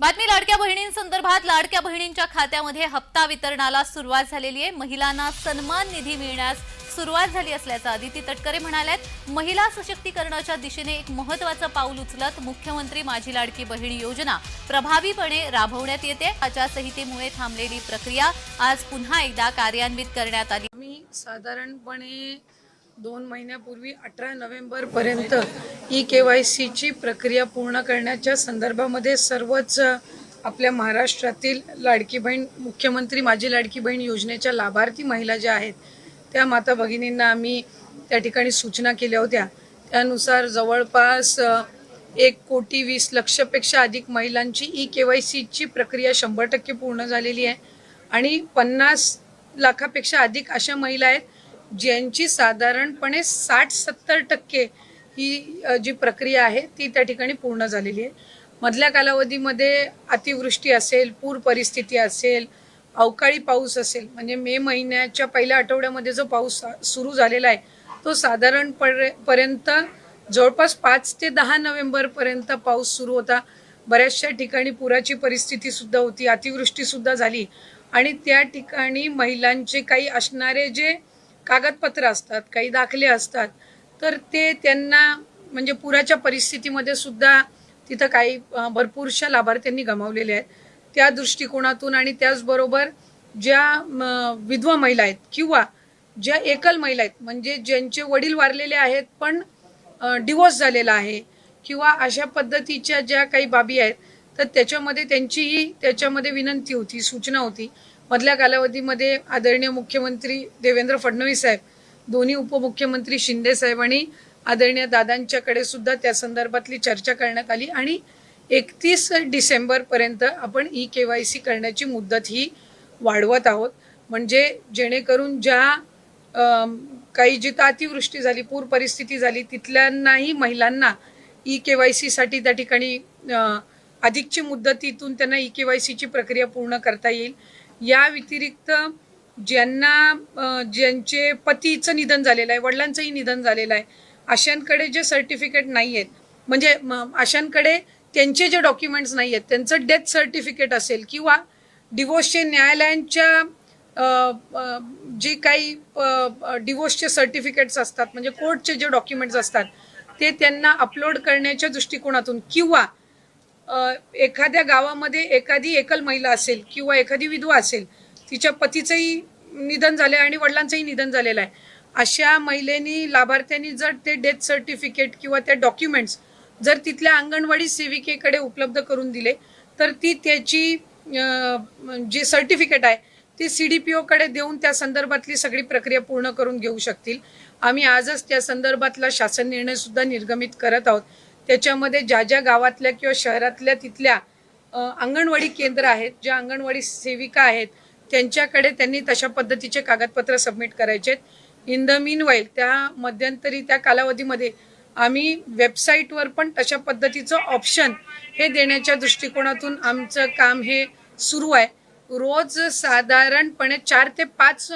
बातमी लाडक्या बहिणींसंदर्भात लाडक्या बहिणींच्या खात्यामध्ये हप्ता वितरणाला सुरुवात झालेली आहे। महिलांना सन्मान निधी मिळण्यास सुरुवात झाली असल्याचं अदिती तटकरे म्हणाल्यात। महिला सशक्तीकरणाच्या दिशेने एक महत्त्वाचं पाऊल उचलत मुख्यमंत्री माझी लाडकी बहीण योजना प्रभावीपणे राबवण्यात येते। आचारसंहितेमुळे थांबलेली प्रक्रिया आज पुन्हा एकदा कार्यान्वित करण्यात आली। आम्ही साधारणपणे 2 महिन्यापूर्वी 18 नोव्हेंबर पर्यंत ई-केवायसी ची प्रक्रिया पूर्ण करण्याच्या संदर्भामध्ये सर्वच आपल्या महाराष्ट्रातील लाडकी बहीण मुख्यमंत्री माझी लाडकी बहीण योजनेच्या लाभार्थी महिला ज्या आहेत त्या माता भगिनींना आम्ही त्या ठिकाणी सूचना केल्या होत्या। त्यानुसार जवळपास 1,20,00,000पेक्षा अधिक महिलांची ई-केवायसी ची प्रक्रिया 100% पूर्ण झालेली आहे आणि 50 लाखापेक्षा अधिक अशा महिला आहेत ज्यांची साधारणपणे 60-70% ही जी प्रक्रिया आहे ती त्या ठिकाणी पूर्ण झालेली आहे। मधल्या कालावधीमध्ये अतिवृष्टी असेल, पूर परिस्थिती असेल, अवकाळी पाऊस असेल, म्हणजे मे महिन्याच्या पहिल्या आठवड्यामध्ये जो पाऊस सुरू झालेला आहे तो साधारणपर्यंत जवळपास 5 ते 10 नोव्हेंबर पर्यंत पाऊस सुरू होता। बऱ्याचशा ठिकाणी पुराची परिस्थिती सुद्धा होती, अतिवृष्टी सुद्धा झाली आणि त्या ठिकाणी महिलांचे काही असणारे जे कागदपत्र असतात, काही दाखले असतात, तर ते त्यांना म्हणजे पुराच्या परिस्थितीमध्ये सुद्धा तिथं काही भरपूरशा लाभार्थ्यांनी गमावलेले आहेत। त्या दृष्टिकोनातून आणि त्याचबरोबर ज्या विधवा महिला आहेत किंवा ज्या एकल महिला आहेत, म्हणजे ज्यांचे वडील वारलेले आहेत पण डिवोर्स झालेला आहे किंवा अशा पद्धतीच्या ज्या काही बाबी आहेत, तर त्याच्यामध्ये त्यांचीही त्याच्यामध्ये विनंती होती, सूचना होती। मधल्या कालावधीमध्ये आदरणीय मुख्यमंत्री देवेंद्र फडणवीस साहेब, दोन्ही उपमुख्यमंत्री शिंदे साहेब आणि आदरणीय दादांच्याकडे सुद्धा त्या संदर्भातली चर्चा करण्यात आली आणि 31 डिसेंबर पर्यंत आपण ई-केवायसी करण्याची मुदत ही वाढवत आहोत। म्हणजे जेणेकरून ज्या काही जिथं अतिवृष्टी झाली, पूर परिस्थिती झाली, तिथल्यांनाही महिलांना ई-केवायसी साठी त्या ठिकाणी अधिकची मुदतीतून त्यांना ई-केवायसी ची प्रक्रिया पूर्ण करता येईल। या व्यतिरिक्त ज्यांचे पतीचं निधन झालेलं आहे, वडिलांचंही निधन झालेलं आहे, अशांकडे जे सर्टिफिकेट नाही आहेत, म्हणजे अशांकडे त्यांचे जे डॉक्युमेंट्स नाही आहेत, त्यांचं डेथ सर्टिफिकेट असेल किंवा डिवोर्सचे न्यायालयांच्या जे काही डिवोर्सचे सर्टिफिकेट्स असतात, म्हणजे कोर्टचे जे डॉक्युमेंट्स असतात ते त्यांना अपलोड करण्याच्या दृष्टिकोनातून किंवा एखाद्या गावामध्ये एखादी एकल महिला असेल किंवा एखादी विधवा असेल, तिच्या पतीचंही निधन झाले आणि वडिलांचंही निधन झालेलं आहे, अशा महिलेनी लाभार्थ्यांनी जर ते डेथ सर्टिफिकेट किंवा ते डॉक्युमेंट्स जर तिथल्या अंगणवाडी सेविकेकडे उपलब्ध करून दिले तर ती त्याची जे सर्टिफिकेट आहे ती CDPO कडे देऊन त्या संदर्भातली सगळी प्रक्रिया पूर्ण करून घेऊ शकतील। आम्ही आजच त्या संदर्भातला शासन निर्णय सुद्धा निर्गमित करत आहोत। त्याच्यामध्ये ज्या गावातल्या किंवा शहरातल्या तिथल्या अंगणवाडी केंद्र आहेत, ज्या अंगणवाडी सेविका आहेत, त्यांच्याकडे त्यांनी तशा पद्धतीचे कागदपत्र सबमिट करायचे। इन द मीनवाईल त्या मध्यंतरी त्या कालावधीमध्ये आम्ही वेबसाईटवर पण तशा पद्धतीचं ऑप्शन हे देण्याच्या दृष्टिकोनातून आमचं काम हे सुरू आहे। रोज साधारणपणे 4 ते 5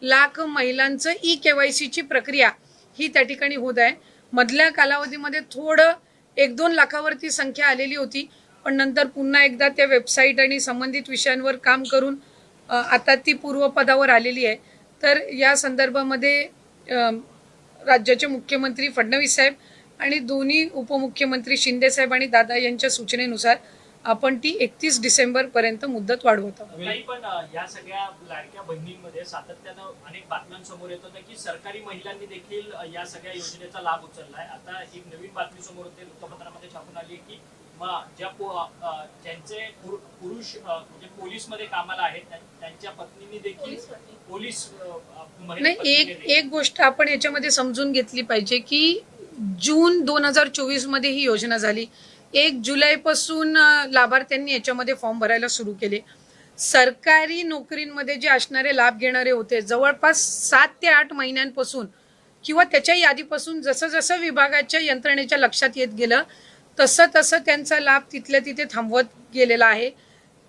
लाख महिलांचं ई-केवायसी ची प्रक्रिया ही त्या ठिकाणी होत आहे। मधल्या कालावधीमध्ये थोडं 1-2 लाखावरती संख्या आलेली होती, पण नंतर पुन्हा एकदा त्या वेबसाईट आणि संबंधित विषयांवर काम करून आता ती पूर्वपदावर आलेली आहे। तर या संदर्भामध्ये राज्याचे मुख्यमंत्री फडणवीस साहेब आणि दोन्ही उपमुख्यमंत्री शिंदे साहेब आणि दादा यांच्या सूचनेनुसार आपण ती 31 डिसेंबर पर्यंत मुदत वाढवत आहोत। पण या सगळ्या लाडक्या बहिणींमध्ये सातत्यानं अनेक बातम्यांसमोर येतात की सरकारी महिलांनी देखील या सगळ्या योजनेचा लाभ उचललाय। आता एक नवीन बातमी समोर होते, वृत्तपत्रामध्ये छापून आली की ज्यांचे पुरुष म्हणजे पोलीस मध्ये कामाला आहेत त्यांच्या पत्नींनी देखील पोलीस नाही, एक गोष्ट आपण याच्यामध्ये समजून घेतली पाहिजे की जून 2024 मध्ये ही योजना झाली। 1 जुलैपासून लाभार्थ्यांनी याच्यामध्ये फॉर्म भरायला सुरू केले। सरकारी नोकरींमध्ये जे असणारे लाभ घेणारे होते जवळपास 7 ते 8 महिन्यांपासून किंवा त्याच्याही आधीपासून जसं जसं विभागाच्या यंत्रणेच्या लक्षात येत गेलं तसं तसं त्यांचा लाभ तिथल्या तिथे थांबवत गेलेला आहे।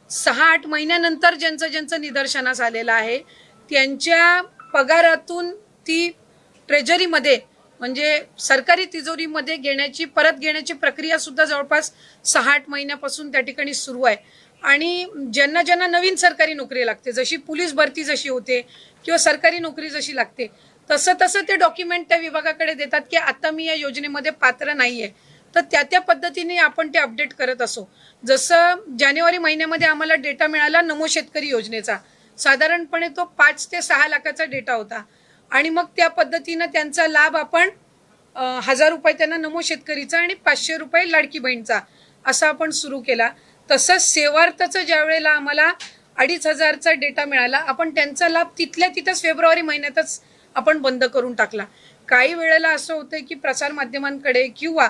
6-8 महिन्यानंतर ज्यांचं निदर्शनास आलेलं आहे त्यांच्या पगारातून ती ट्रेजरीमध्ये म्हणजे सरकारी तिजोरीमध्ये परत घेण्याची प्रक्रिया सुद्धा जवळपास 6-8 महिन्यापासून त्या ठिकाणी सुरू आहे. आणि ज्यांना ज्यांना नवीन सरकारी नोकरी लागते, जशी पोलीस भरती जशी होते किंवा सरकारी नोकरी जशी लागते, तसं तसं ते डॉक्युमेंट त्या विभागाकडे देतात की आता मी या योजनेमध्ये पात्र नाहीये. तर त्या पद्धतीने आपण ते अपडेट करत असो. जसं जानेवारी महिन्यामध्ये आम्हाला डेटा मिळाला नमो शेतकरी योजनेचा, साधारणपणे तो 5 ते 6 लाखाचा डेटा होता. आणि मग त्या पद्धतीनं त्यांचा लाभ आपण 1000 रुपये त्यांना नमो शेतकरीचा आणि 500 रुपये लाडकी बहीणचा असा आपण सुरू केला. तसंच सेवार्थचं ज्या वेळेला आम्हाला 2500चा डेटा मिळाला, आपण त्यांचा लाभ तिथल्या तिथंच फेब्रुवारी महिन्यातच आपण बंद करून टाकला. काही वेळेला असं होतं की प्रसारमाध्यमांकडे किंवा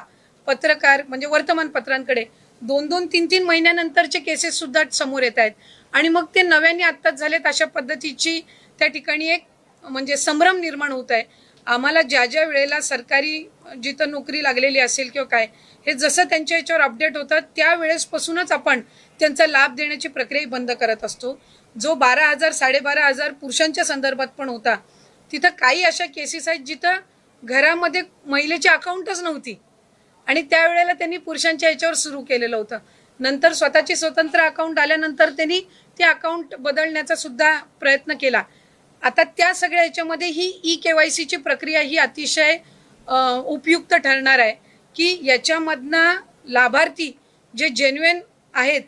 पत्रकार म्हणजे वर्तमानपत्रांकडे 2-2, 3-3 महिन्यानंतरचे केसेस सुद्धा समोर येत आहेत. आणि मग ते नव्याने आत्ताच झालेत अशा पद्धतीची त्या ठिकाणी एक म्हणजे संभ्रम निर्माण होत आहे. आम्हाला ज्या ज्या वेळेला सरकारी जिथं नोकरी लागलेली असेल किंवा काय, हे जसं त्यांच्या याच्यावर अपडेट होतं त्यावेळेसपासूनच आपण त्यांचा लाभ देण्याची प्रक्रिया बंद करत असतो. जो 12,000, 12,500 पुरुषांच्या संदर्भात पण होता, तिथं काही अशा केसेस आहेत जिथं घरामध्ये महिलेची अकाउंटच नव्हती आणि त्यावेळेला त्यांनी पुरुषांच्या याच्यावर सुरू केलेलं होतं. नंतर स्वतःची स्वतंत्र अकाउंट आल्यानंतर त्यांनी ते अकाउंट बदलण्याचा सुद्धा प्रयत्न केला. आता त्या सगळ्या याच्यामध्ये ही EKYCची प्रक्रिया ही अतिशय उपयुक्त ठरणार आहे की याच्यामधनं लाभार्थी जे जेन्युइन आहेत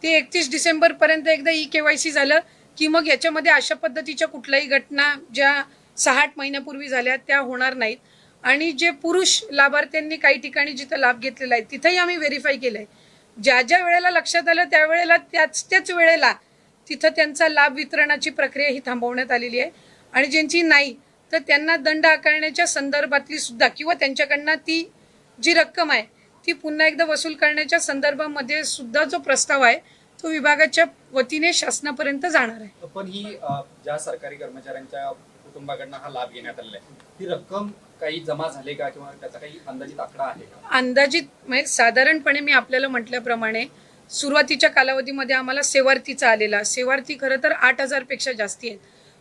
ते 31 डिसेंबरपर्यंत एकदा EKYC झालं की मग याच्यामध्ये अशा पद्धतीच्या कुठल्याही घटना ज्या 6-8 महिन्यापूर्वी झाल्या त्या होणार नाहीत. आणि जे पुरुष लाभार्थ्यांनी काही ठिकाणी जिथं लाभ घेतलेला आहे तिथंही आम्ही व्हेरीफाय केलंय. ज्या ज्या वेळेला लक्षात आलं त्यावेळेला त्याच वेळेला तिथं त्यांचा लाभ वितरणाची प्रक्रिया ही थांबवण्यात आलेली आहे. आणि ज्यांची नाही तर त्यांना दंड आकारण्याच्या संदर्भातली सुद्धा किंवा त्यांच्याकडनं ती जी रक्कम आहे ती पुन्हा एकदा वसूल करण्याच्या संदर्भामध्ये सुद्धा जो प्रस्ताव आहे तो विभागाच्या वतीने शासनापर्यंत जाणार आहे. पण ही ज्या सरकारी कर्मचाऱ्यांच्या कुटुंबाकडनं हा लाभ घेण्यात आलेला आहे, ही रक्कम काही जमा झाली का किंवा त्याचा काही अंदाजित आकडा आहे का? अंदाजित म्हणजे साधारणपणे मी आपल्याला म्हटल्याप्रमाणे सुरुवातीच्या कालावधीमध्ये आम्हाला सेवार्थीचा आलेला, सेवार्थी खरं तर 8,000 पेक्षा जास्ती आहेत,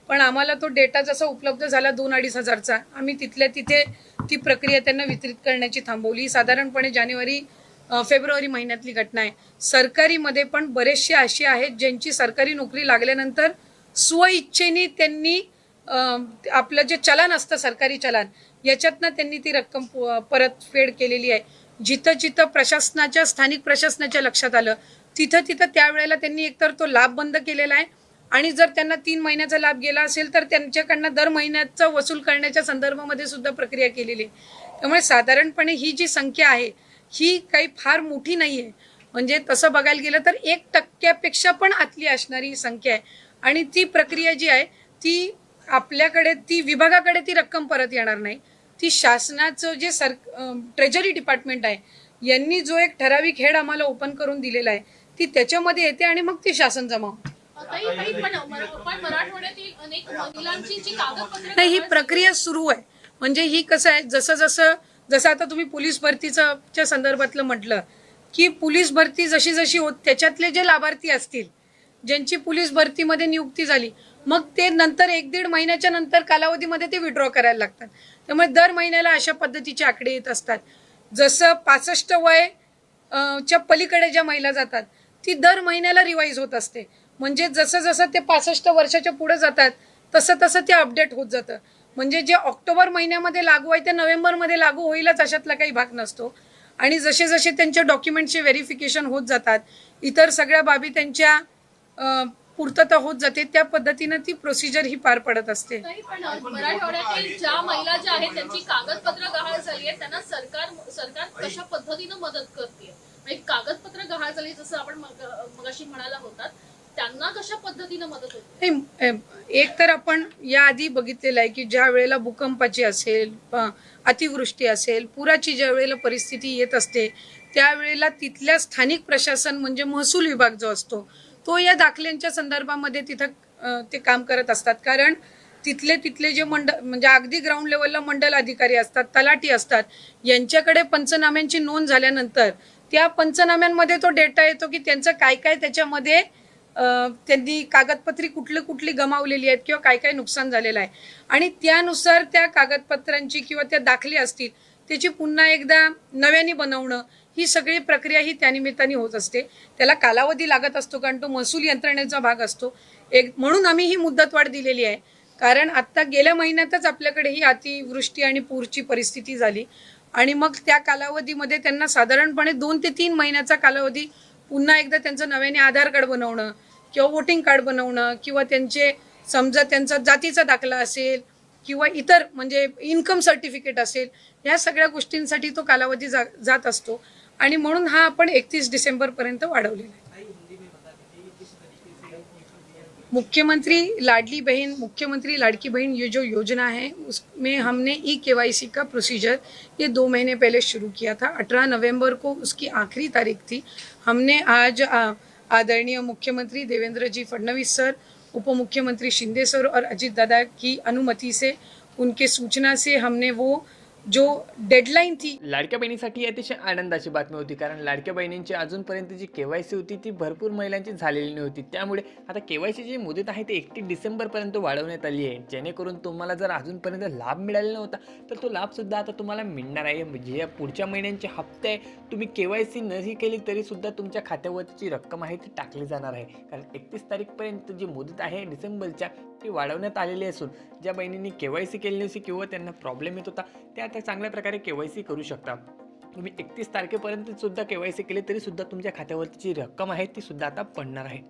पण आम्हाला तो डेटा जसा उपलब्ध झाला 2-2.5 हजारचा, आम्ही तिथल्या तिथे ती प्रक्रिया त्यांना वितरित करण्याची थांबवली. साधारणपणे फेब्रुवारी महिन्यातली घटना आहे. सरकारीमध्ये पण बरेचसे असे आहेत ज्यांची सरकारी नोकरी लागल्यानंतर स्वइच्छेने त्यांनी आपलं जे चलन असतं सरकारी चलन याच्यातनं त्यांनी ती रक्कम परतफेड केलेली आहे. जिथं जिथं प्रशासनाच्या स्थानिक प्रशासनाच्या लक्षात आलं तिथं तिथं त्यावेळेला त्यांनी एकतर तो लाभ बंद केलेला आहे आणि जर त्यांना 3 महिन्याचा लाभ गेला असेल तर त्यांच्याकडनं दर महिन्याचा वसूल करण्याच्या संदर्भामध्ये सुद्धा प्रक्रिया केलेली आहे. त्यामुळे साधारणपणे ही जी संख्या आहे ही काही फार मोठी नाही आहे. म्हणजे तसं बघायला गेलं तर 1% पण आतली असणारी संख्या आहे. आणि ती प्रक्रिया जी आहे ती आपल्याकडे ती विभागाकडे ती रक्कम परत येणार नाही. ती शासनाचं जे ट्रेजरी डिपार्टमेंट आहे यांनी जो एक ठराविक हेड आम्हाला ओपन करून दिलेला आहे ती त्याच्यामध्ये येते आणि मग ती शासन जमा होते. नाही, ही प्रक्रिया सुरू आहे. म्हणजे ही कसं आहे, जसं आता तुम्ही पोलीस भरतीच्या संदर्भातलं म्हटलं की पोलीस भरती जशी जशी होत त्याच्यातले जे लाभार्थी असतील ज्यांची पोलीस भरतीमध्ये नियुक्ती झाली मग ते नंतर 1-1.5 महिन्याच्या नंतर कालावधीमध्ये ते विड्रॉ करायला लागतात. त्यामुळे दर महिन्याला अशा पद्धतीचे आकडे येत असतात. जसं 65 वय च्या पलीकडे ज्या महिला जातात ती दर महिन्याला रिवाईज होत असते. म्हणजे जसं जसं ते 65 वर्षाच्या पुढे जातात तसं तसं ते अपडेट होत जातं. म्हणजे जे ऑक्टोबर महिन्यामध्ये लागू आहे ते नोव्हेंबरमध्ये लागू होईलच अशातला काही भाग नसतो. आणि जसे जसे त्यांच्या डॉक्युमेंटचे व्हेरिफिकेशन होत जातात, इतर सगळ्या बाबी त्यांच्या पूर्तता होत जाते, त्या पद्धतीने ती प्रोसिजर ही पार पडत असते. मराठवाड्यातील ज्या महिला ज्या आहेत त्यांची कागदपत्र गहाळ झाली आहेत त्यांना सरकार कशा पद्धतीने मदत करते? म्हणजे कागदपत्र गहाळ झाली जसं आपण मगाशी म्हणाला होतात त्यांना कशा पद्धतीने मदत होते? एक तर आपण याआधी बघितलेलं आहे की ज्या वेळेला भूकंपाची असेल, अतिवृष्टी असेल, पुराची ज्या वेळेला परिस्थिती येत असते त्यावेळेला तिथल्या स्थानिक प्रशासन म्हणजे महसूल विभाग जो असतो तो या दाखल्यांच्या संदर्भामध्ये तिथं ते काम करत असतात. कारण तिथले जे म्हणजे अगदी ग्राउंड लेवलला मंडल अधिकारी असतात, तलाठी असतात, यांच्याकडे पंचनाम्यांची नोंद झाल्यानंतर त्या पंचनाम्यांमध्ये तो डेटा येतो की त्यांचं काय काय त्याच्यामध्ये त्यांनी कागदपत्री कुठली गमावलेली आहेत किंवा काय काय नुकसान झालेलं आहे आणि त्यानुसार त्या कागदपत्रांची किंवा त्या दाखले असतील त्याची पुन्हा एकदा नव्याने बनवणं ही सगळी प्रक्रिया ही त्यानिमित्ताने होत असते. त्याला कालावधी लागत असतो कारण तो महसूल यंत्रणेचा भाग असतो. म्हणून आम्ही ही मुदतवाढ दिलेली आहे कारण आत्ता गेल्या महिन्यातच आपल्याकडे ही अतिवृष्टी आणि पूरची परिस्थिती झाली आणि मग त्या कालावधीमध्ये त्यांना साधारणपणे 2 ते 3 महिन्याचा कालावधी पुन्हा एकदा त्यांचं नव्याने आधार कार्ड बनवणं किंवा वोटिंग कार्ड बनवणं किंवा समजा त्यांचा जातीचा दाखला असेल किंवा इतर म्हणजे इन्कम सर्टिफिकेट असेल या सगळ्या गोष्टींसाठी तो कालावधी जात असतो आणि म्हणून हा आपण 31 डिसेंबरपर्यंत वाढवलेला आहे. मुख्यमंत्री लाडकी बहन ये जो योजना है उसमें हमने KYC का प्रोसीजर ये 2 महीने पहले शुरू किया था. 18 नवंबर को उसकी आखिरी तारीख थी. हमने आज आदरणीय मुख्यमंत्री देवेंद्र जी फडणवीस सर, उप मुख्यमंत्री शिंदे सर और अजित दादा की अनुमति से उनके सूचना से हमने वो जो डेडलाईन थी. लाडक्या बहिणीसाठी अतिशय आनंदाची बातमी होती कारण लाडक्या बहिणींची अजूनपर्यंत जी KYC होती ती भरपूर महिलांची झालेली नव्हती. त्यामुळे आता KYC जी मुदत आहे ती 31 डिसेंबरपर्यंत वाढवण्यात आली आहे जेणेकरून तुम्हाला जर अजूनपर्यंत लाभ मिळालेला नव्हता तर तो लाभसुद्धा आता तुम्हाला मिळणार आहे. म्हणजे या पुढच्या महिन्यांचे हप्ते आहे तुम्ही KYC नाही केली तरीसुद्धा तुमच्या खात्यावरची जी रक्कम आहे ती टाकली जाणार आहे कारण 31 तारीखपर्यंत जी मुदत आहे डिसेंबरच्या ती वाढवण्यात आलेली असून ज्या बहिणींनी KYC केली नव्हती किंवा त्यांना प्रॉब्लेम येत होता त्या आता चांगल्या प्रकारे KYC करू शकता. तुम्ही 31 तारखेपर्यंत सुद्धा KYC केली तरी सुद्धा तुमच्या खात्यावरची जी रक्कम आहे ती सुद्धा आता पडणार आहे.